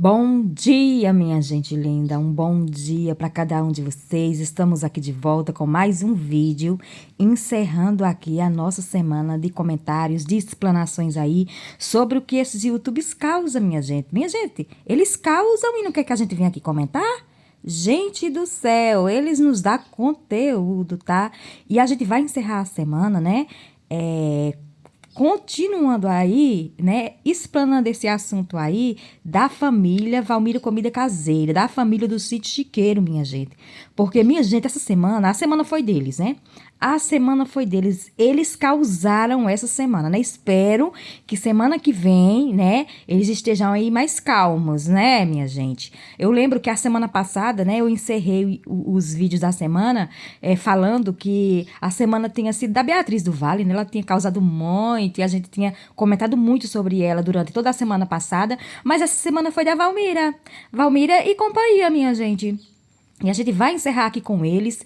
Bom dia, minha gente linda. Um bom dia para cada um de vocês. Estamos aqui de volta com mais um vídeo, encerrando aqui a nossa semana de comentários, de explanações aí sobre o que esses YouTubes causam, minha gente. Minha gente, eles causam e não quer que a gente venha aqui comentar? Gente do céu, eles nos dão conteúdo, tá? E a gente vai encerrar a semana, né? Continuando aí, né, explanando esse assunto aí da família Valmira Comida Caseira, da família do Sítio Chiqueiro, minha gente. Porque, minha gente, essa semana, a semana foi deles, né? A semana foi deles, eles causaram essa semana, né? Espero que semana que vem, né, eles estejam aí mais calmos, né, minha gente? Eu lembro que a semana passada, né, eu encerrei os vídeos da semana falando que a semana tinha sido da Beatriz do Vale, né? Ela tinha causado muito e a gente tinha comentado muito sobre ela durante toda a semana passada, mas essa semana foi da Valmira. Valmira e companhia, minha gente. E a gente vai encerrar aqui com eles,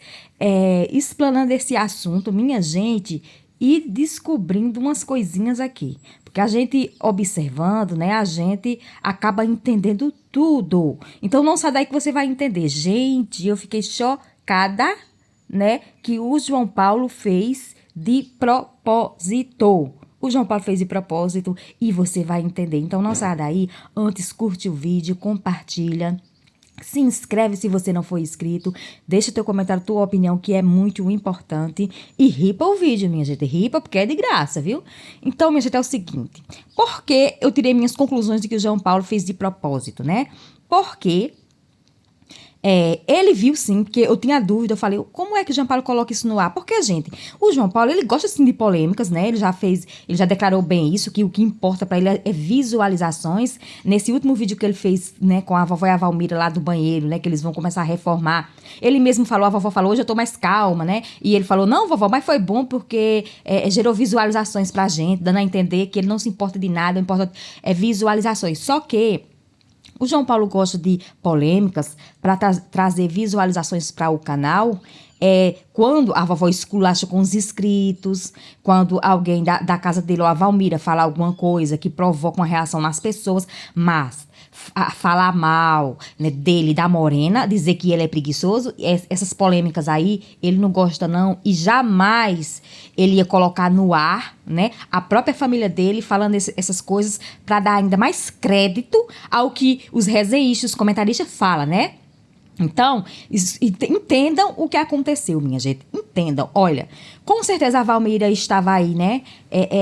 explanando esse assunto, minha gente, e descobrindo umas coisinhas aqui. Porque a gente observando, né, a gente acaba entendendo tudo. Então não sai daí que você vai entender. Gente, eu fiquei chocada, né, que o João Paulo fez de propósito. O João Paulo fez de propósito e você vai entender. Então não sai daí, antes curte o vídeo, compartilha. Se inscreve se você não for inscrito, deixa teu comentário, tua opinião, que é muito importante. E ripa o vídeo, minha gente, ripa porque é de graça, viu? Então, minha gente, é o seguinte, por que eu tirei minhas conclusões de que o João Paulo fez de propósito, né? Porque ele viu sim, porque eu tinha dúvida, eu falei, como é que o João Paulo coloca isso no ar? Porque, gente, o João Paulo, ele gosta sim de polêmicas, né? Ele já declarou bem isso, que o que importa pra ele é visualizações. Nesse último vídeo que ele fez, né, com a vovó e a Valmira lá do banheiro, né, que eles vão começar a reformar. Ele mesmo falou, a vovó falou, hoje eu tô mais calma, né? E ele falou, não, vovó, mas foi bom porque gerou visualizações pra gente, dando a entender que ele não se importa de nada, o importante é visualizações. Só que o João Paulo gosta de polêmicas para trazer visualizações para o canal. Quando a vovó esculacha com os inscritos, quando alguém da casa dele ou a Valmira fala alguma coisa que provoca uma reação nas pessoas, mas falar mal, né, dele, da Morena, dizer que ele é preguiçoso, essas polêmicas aí, ele não gosta não, e jamais ele ia colocar no ar, né, a própria família dele falando essas coisas para dar ainda mais crédito ao que os resenhistas, os comentaristas falam, né? Então, entendam o que aconteceu, minha gente. Entendam. Olha, com certeza a Valmira estava aí, né?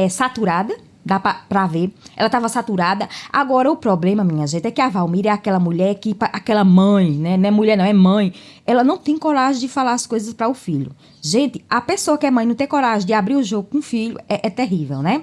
Saturada. Dá pra ver. Ela estava saturada. Agora, o problema, minha gente, é que a Valmira é aquela mulher que... Aquela mãe, né? Não é mulher, não. É mãe. Ela não tem coragem de falar as coisas para o filho. Gente, a pessoa que é mãe não ter coragem de abrir o jogo com o filho é terrível, né?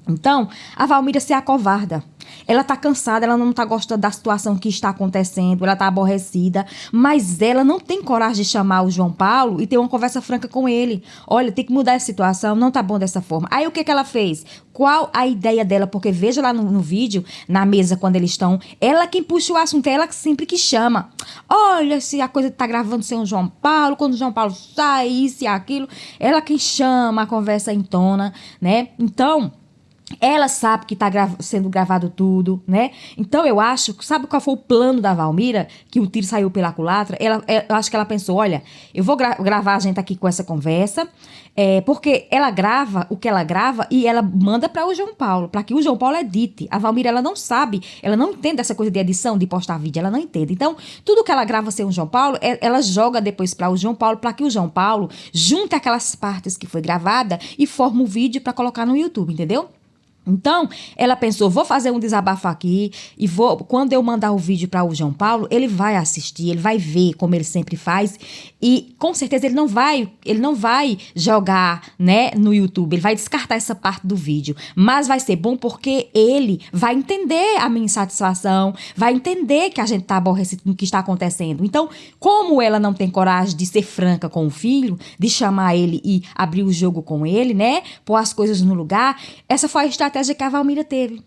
Então, a Valmira se acovarda. Ela tá cansada, ela não tá gostando da situação que está acontecendo, ela tá aborrecida, mas ela não tem coragem de chamar o João Paulo e ter uma conversa franca com ele. Olha, tem que mudar essa situação, não tá bom dessa forma. Aí o que ela fez? Qual a ideia dela? Porque veja lá no vídeo, na mesa, quando eles estão, ela quem puxa o assunto, é ela sempre que chama. Olha, se a coisa tá gravando sem o João Paulo, quando o João Paulo sai, isso e aquilo, ela quem chama, a conversa em tona, né? Então... ela sabe que tá sendo gravado tudo, né? Então, eu acho... sabe qual foi o plano da Valmira? Que o tiro saiu pela culatra? Eu acho que ela pensou, olha, eu vou gravar a gente aqui com essa conversa, porque ela grava o que ela grava e ela manda para o João Paulo, para que o João Paulo edite. A Valmira, ela não sabe, ela não entende essa coisa de edição, de postar vídeo, ela não entende. Então, tudo que ela grava sem o João Paulo, ela joga depois para o João Paulo, para que o João Paulo junte aquelas partes que foi gravada e forma o vídeo para colocar no YouTube, entendeu? Então, ela pensou, vou fazer um desabafo aqui e quando eu mandar o vídeo para o João Paulo, ele vai assistir, ele vai ver como ele sempre faz e com certeza ele não vai jogar, né, no YouTube, ele vai descartar essa parte do vídeo, mas vai ser bom porque ele vai entender a minha insatisfação, vai entender que a gente tá aborrecido no que está acontecendo. Então, como ela não tem coragem de ser franca com o filho, de chamar ele e abrir o jogo com ele, né, pôr as coisas no lugar, essa foi a estratégia que a Valmira teve.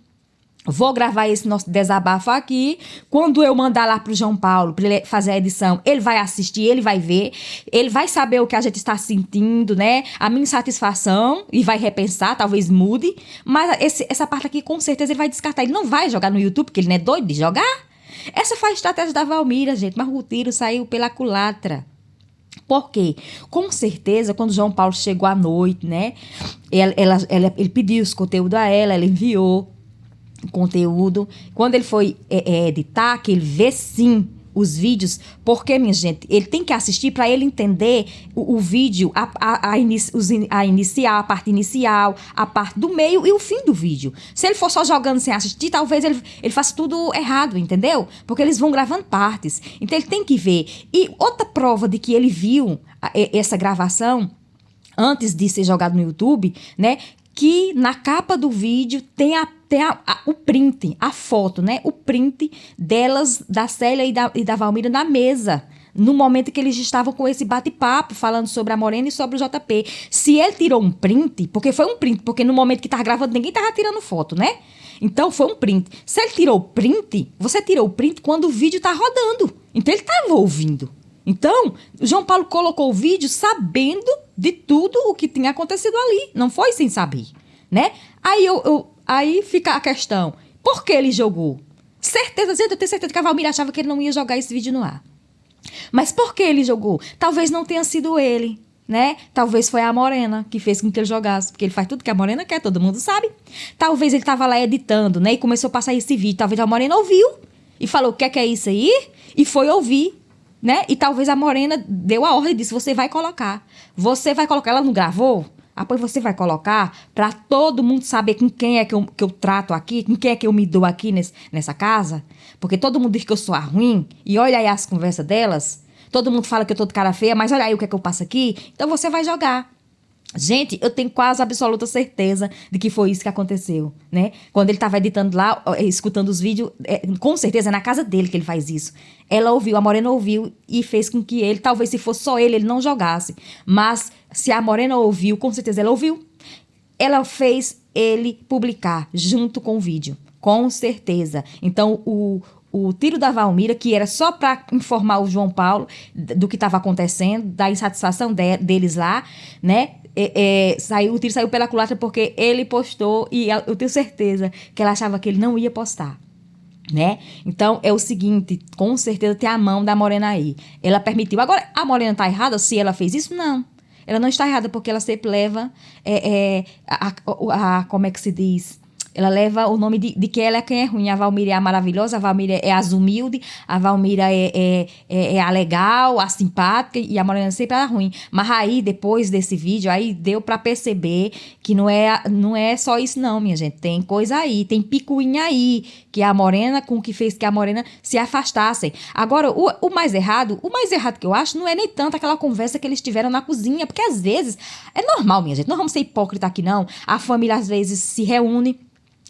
Vou gravar esse nosso desabafo aqui. Quando eu mandar lá pro João Paulo para ele fazer a edição, ele vai assistir, ele vai ver, ele vai saber o que a gente está sentindo, né? A minha insatisfação e vai repensar, talvez mude. Mas essa parte aqui, com certeza, ele vai descartar. Ele não vai jogar no YouTube, porque ele não é doido de jogar. Essa foi a estratégia da Valmira, gente, mas o tiro saiu pela culatra. Por quê? Com certeza, quando João Paulo chegou à noite, né? Ele pediu os conteúdos a ela enviou o conteúdo. Quando ele foi editar, que ele vê sim os vídeos, porque, minha gente, ele tem que assistir para ele entender o vídeo, a inicial, a parte inicial, a parte do meio e o fim do vídeo. Se ele for só jogando sem assistir, talvez ele faça tudo errado, entendeu? Porque eles vão gravando partes. Então ele tem que ver. E outra prova de que ele viu essa gravação antes de ser jogado no YouTube, né? Que na capa do vídeo tem o print, a foto, né? O print delas, da Célia e da Valmira na mesa. No momento que eles estavam com esse bate-papo, falando sobre a Morena e sobre o JP. Se ele tirou um print, porque foi um print, porque no momento que estava gravando, ninguém estava tirando foto, né? Então foi um print. Se ele tirou o print, você tirou o print quando o vídeo está rodando. Então ele estava ouvindo. Então, João Paulo colocou o vídeo sabendo de tudo o que tinha acontecido ali. Não foi sem saber, né? Aí fica a questão. Por que ele jogou? Certeza, gente, eu tenho certeza que a Valmira achava que ele não ia jogar esse vídeo no ar. Mas por que ele jogou? Talvez não tenha sido ele, né? Talvez foi a Morena que fez com que ele jogasse. Porque ele faz tudo que a Morena quer, todo mundo sabe. Talvez ele estava lá editando, né? E começou a passar esse vídeo. Talvez a Morena ouviu e falou, o que é isso aí? E foi ouvir. Né? E talvez a Morena deu a ordem e disse, você vai colocar. Você vai colocar. Ela não gravou? Pois você vai colocar para todo mundo saber com quem é que eu trato aqui, com quem é que eu me dou aqui nessa casa. Porque todo mundo diz que eu sou a ruim. E olha aí as conversas delas. Todo mundo fala que eu tô de cara feia, mas olha aí o que é que eu passo aqui. Então você vai jogar. Gente, eu tenho quase absoluta certeza de que foi isso que aconteceu, né? Quando ele estava editando lá, escutando os vídeos, com certeza é na casa dele que ele faz isso. Ela ouviu, a Morena ouviu e fez com que ele, talvez se fosse só ele não jogasse. Mas se a Morena ouviu, com certeza ela ouviu. Ela fez ele publicar junto com o vídeo, com certeza. Então, o tiro da Valmira, que era só para informar o João Paulo do que estava acontecendo, da insatisfação deles lá, né? O tiro saiu pela culatra porque ele postou e eu tenho certeza que ela achava que ele não ia postar, né? Então, é o seguinte, com certeza tem a mão da Morena aí. Ela permitiu. Agora, a Morena tá errada se ela fez isso? Não. Ela não está errada porque ela sempre leva como é que se diz? Ela leva o nome de que ela é quem é ruim. A Valmira é a maravilhosa, a Valmira é as humilde, a Valmira é a legal, a simpática, e a Morena sempre é a ruim. Mas aí, depois desse vídeo, aí deu pra perceber que não é só isso não, minha gente. Tem coisa aí, tem picuinha aí, que a Morena, com o que fez que a Morena se afastassem. Agora, o mais errado que eu acho, não é nem tanto aquela conversa que eles tiveram na cozinha, porque às vezes, é normal, minha gente, não vamos ser hipócrita aqui não. A família às vezes se reúne,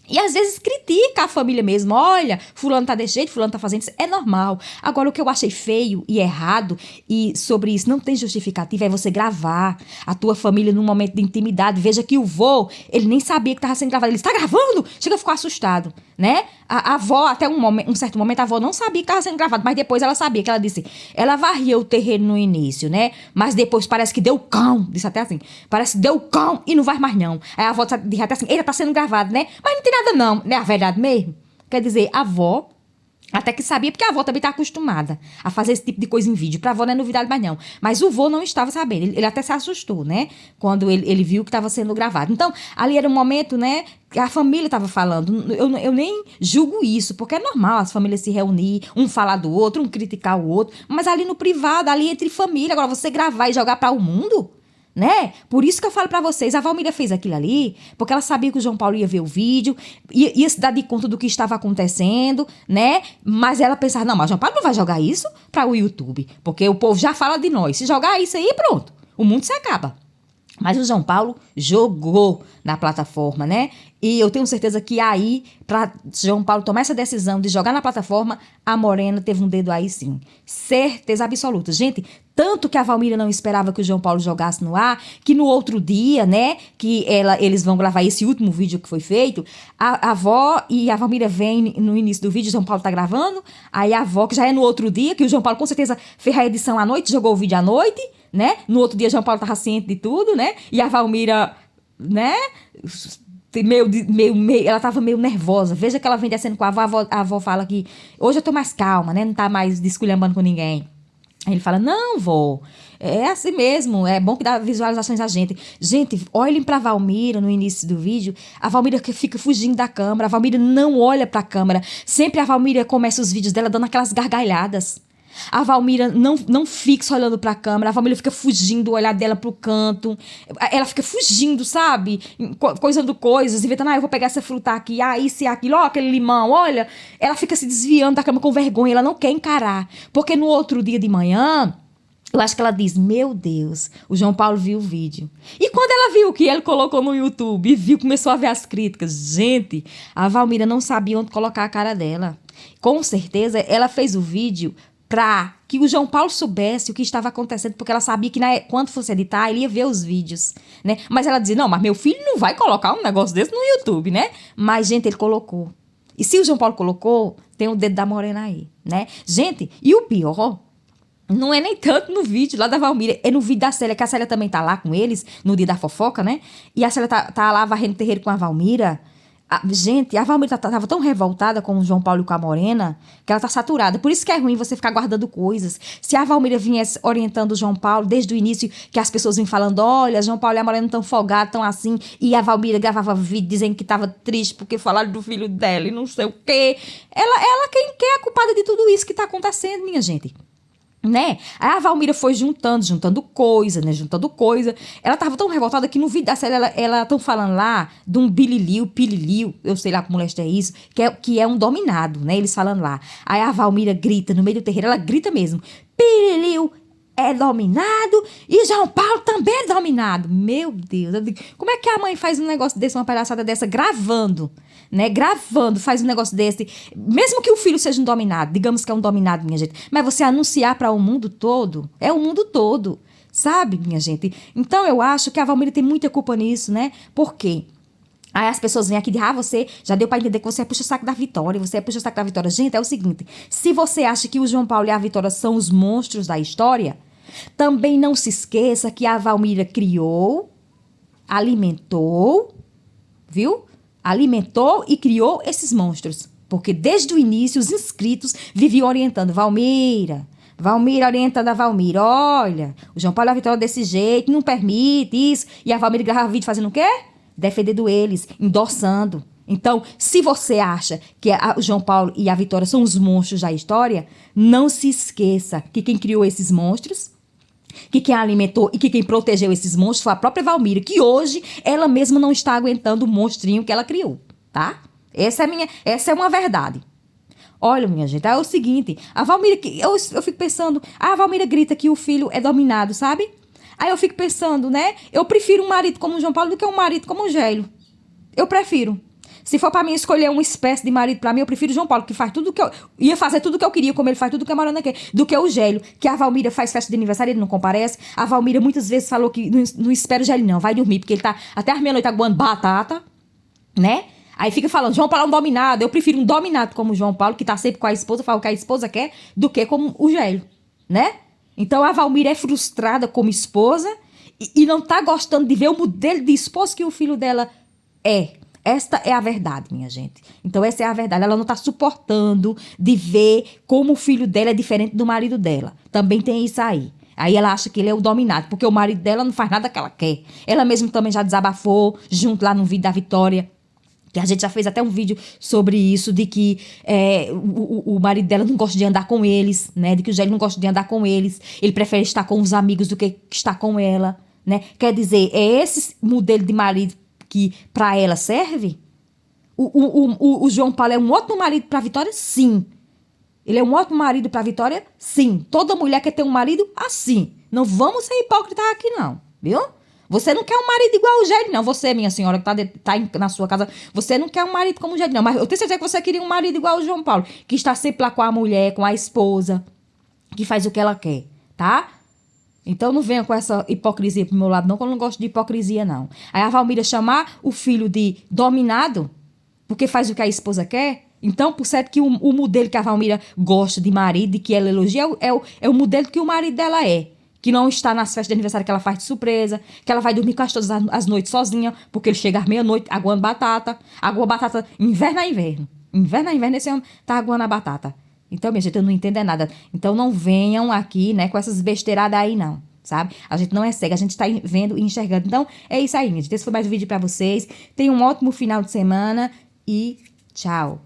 e às vezes critica a família mesmo. Olha, fulano tá desse jeito, fulano tá fazendo isso. É normal. Agora, o que eu achei feio e errado, e sobre isso não tem justificativa, é você gravar a tua família num momento de intimidade. Veja que o vô, ele nem sabia que tava sendo gravado. Ele está gravando? Chega a ficar assustado, né? A avó, até um certo momento, a avó não sabia que tava sendo gravado, mas depois ela sabia, que ela disse, ela varria o terreno no início, né? Mas depois parece que deu cão, disse até assim, parece que deu cão e não vai mais não. Aí a avó disse até assim, ele tá sendo gravado, né? Mas não tem nada não, né? A verdade mesmo. Quer dizer, a avó até que sabia, porque a avó também tá acostumada a fazer esse tipo de coisa em vídeo. Pra avó não é novidade mais não. Mas o vô não estava sabendo. Ele até se assustou, né? Quando ele viu que estava sendo gravado. Então, ali era um momento, né? Que a família estava falando. Eu nem julgo isso, porque é normal as famílias se reunir, um falar do outro, um criticar o outro. Mas ali no privado, ali entre família. Agora, você gravar e jogar para o mundo, né? Por isso que eu falo pra vocês, a Valmira fez aquilo ali, porque ela sabia que o João Paulo ia ver o vídeo, ia se dar de conta do que estava acontecendo, né? Mas ela pensava, não, mas o João Paulo não vai jogar isso para o YouTube, porque o povo já fala de nós. Se jogar isso aí, pronto, o mundo se acaba. Mas o João Paulo jogou na plataforma, né? E eu tenho certeza que aí, para João Paulo tomar essa decisão de jogar na plataforma, a Morena teve um dedo aí sim. Certeza absoluta. Gente, tanto que a Valmira não esperava que o João Paulo jogasse no ar, que no outro dia, né, que eles vão gravar esse último vídeo que foi feito, a avó e a Valmira vêm no início do vídeo, o João Paulo tá gravando, aí a avó, que já é no outro dia, que o João Paulo com certeza fez a edição à noite, jogou o vídeo à noite, né? No outro dia, João Paulo tava ciente de tudo, né? E a Valmira, né? ela tava meio nervosa. Veja que ela vem descendo com a avó. A avó fala que hoje eu tô mais calma, né? Não tá mais desculhambando com ninguém. Aí ele fala, não, vô, é assim mesmo, é bom que dá visualizações a gente. Gente, olhem pra Valmira no início do vídeo, a Valmira que fica fugindo da câmera, a Valmira não olha pra câmera, sempre a Valmira começa os vídeos dela dando aquelas gargalhadas. A Valmira não fixa olhando pra câmera, a Valmira fica fugindo, o olhar dela pro canto, ela fica fugindo, sabe? Coisando coisas, inventando, eu vou pegar essa fruta aqui, isso e aquilo, aquele limão, olha. Ela fica se desviando da câmera com vergonha, ela não quer encarar. Porque no outro dia de manhã, eu acho que ela diz, meu Deus, o João Paulo viu o vídeo. E quando ela viu que ele colocou no YouTube, e começou a ver as críticas, gente, a Valmira não sabia onde colocar a cara dela. Com certeza, ela fez o vídeo para que o João Paulo soubesse o que estava acontecendo, porque ela sabia que quando fosse editar, ele ia ver os vídeos, né? Mas ela dizia, não, mas meu filho não vai colocar um negócio desse no YouTube, né? Mas, gente, ele colocou. E se o João Paulo colocou, tem o dedo da Morena aí, né? Gente, e o pior, não é nem tanto no vídeo lá da Valmira, é no vídeo da Célia, que a Célia também tá lá com eles, no dia da fofoca, né? E a Célia tá lá varrendo o terreiro com a Valmira. Gente, a Valmira tava tão revoltada com o João Paulo e com a Morena que ela tá saturada. Por isso que é ruim você ficar guardando coisas. Se a Valmira viesse orientando o João Paulo desde o início, que as pessoas vinham falando, olha, João Paulo e a Morena tão folgados, tão assim, e a Valmira gravava vídeo dizendo que tava triste porque falaram do filho dela e não sei o quê. Ela quem é a culpada de tudo isso que tá acontecendo, minha gente. Né? Aí a Valmira foi juntando coisa, né? Juntando coisa. Ela tava tão revoltada que no vídeo da série ela tão falando lá de um pililiu, eu sei lá como molesta é isso, que é um dominado, né? Eles falando lá. Aí a Valmira grita no meio do terreiro, ela grita mesmo, pililiu é dominado e João Paulo também é dominado. Meu Deus, eu digo, como é que a mãe faz um negócio desse, uma palhaçada dessa, gravando, né? Gravando, faz um negócio desse, mesmo que o filho seja um dominado, digamos que é um dominado, minha gente, mas você anunciar para o mundo todo, é o mundo todo, sabe, minha gente? Então eu acho que a Valmira tem muita culpa nisso, né? Por quê? Aí as pessoas vêm aqui e dizem, você já deu pra entender que você é puxa-saco da Vitória, você é puxa-saco da Vitória. Gente, é o seguinte, se você acha que o João Paulo e a Vitória são os monstros da história, também não se esqueça que a Valmira criou, alimentou, viu? Alimentou e criou esses monstros. Porque desde o início os inscritos viviam orientando, Valmira orientando a Valmira, olha, o João Paulo e a Vitória desse jeito, não permite isso. E a Valmira gravava vídeo fazendo o quê? Defendendo eles, endossando. Então, se você acha que o João Paulo e a Vitória são os monstros da história, não se esqueça que quem criou esses monstros, que quem alimentou e que quem protegeu esses monstros foi a própria Valmira, que hoje ela mesma não está aguentando o monstrinho que ela criou, tá? Essa é uma verdade. Olha, minha gente, é o seguinte, a Valmira, eu fico pensando, a Valmira grita que o filho é dominado, sabe? Aí eu fico pensando, né? Eu prefiro um marido como o João Paulo do que um marido como o Gélio. Eu prefiro. Se for pra mim escolher uma espécie de marido pra mim, eu prefiro o João Paulo, que faz tudo que eu... Ia fazer tudo que eu queria, como ele faz tudo que a Morena quer. Do que o Gélio, que a Valmira faz festa de aniversário, ele não comparece. A Valmira muitas vezes falou que não espera o Gélio não, vai dormir, porque ele tá até às meia-noite aguando batata, né? Aí fica falando, João Paulo é um dominado. Eu prefiro um dominado como o João Paulo, que tá sempre com a esposa, fala o que a esposa quer, do que como o Gélio, né? Então a Valmira é frustrada como esposa e não tá gostando de ver o modelo de esposa que o filho dela é. Esta é a verdade, minha gente. Então, essa é a verdade. Ela não está suportando de ver como o filho dela é diferente do marido dela. Também tem isso aí. Aí ela acha que ele é o dominado, porque o marido dela não faz nada que ela quer. Ela mesma também já desabafou, junto lá no vídeo da Vitória, que a gente já fez até um vídeo sobre isso, de que o marido dela não gosta de andar com eles, né? De que o Gélio não gosta de andar com eles. Ele prefere estar com os amigos do que estar com ela, né? Quer dizer, é esse modelo de marido que para ela serve? O João Paulo é um ótimo marido para a Vitória? Sim. Ele é um ótimo marido para a Vitória? Sim. Toda mulher quer ter um marido assim. Não vamos ser hipócritas aqui não, viu? Você não quer um marido igual o Gélio, não. Você, minha senhora, que tá na sua casa, você não quer um marido como o Gélio, não. Mas eu tenho certeza que você queria um marido igual o João Paulo, que está sempre lá com a mulher, com a esposa, que faz o que ela quer, tá? Então não venha com essa hipocrisia pro meu lado, não, que eu não gosto de hipocrisia, não. Aí a Valmira chamar o filho de dominado, porque faz o que a esposa quer. Então, por certo que o modelo que a Valmira gosta de marido e que ela elogia é o modelo que o marido dela é. que não está nas festas de aniversário que ela faz de surpresa, que ela vai dormir quase todas as noites sozinha, porque ele chega às meia-noite aguando batata, agua batata inverno a inverno. Inverno a inverno, esse homem tá aguando a batata. Então, minha gente, eu não entendo nada. Então, não venham aqui, né, com essas besteiradas aí, não. Sabe? A gente não é cega, a gente tá vendo e enxergando. Então, é isso aí, minha gente. Esse foi mais um vídeo pra vocês. Tenham um ótimo final de semana e tchau.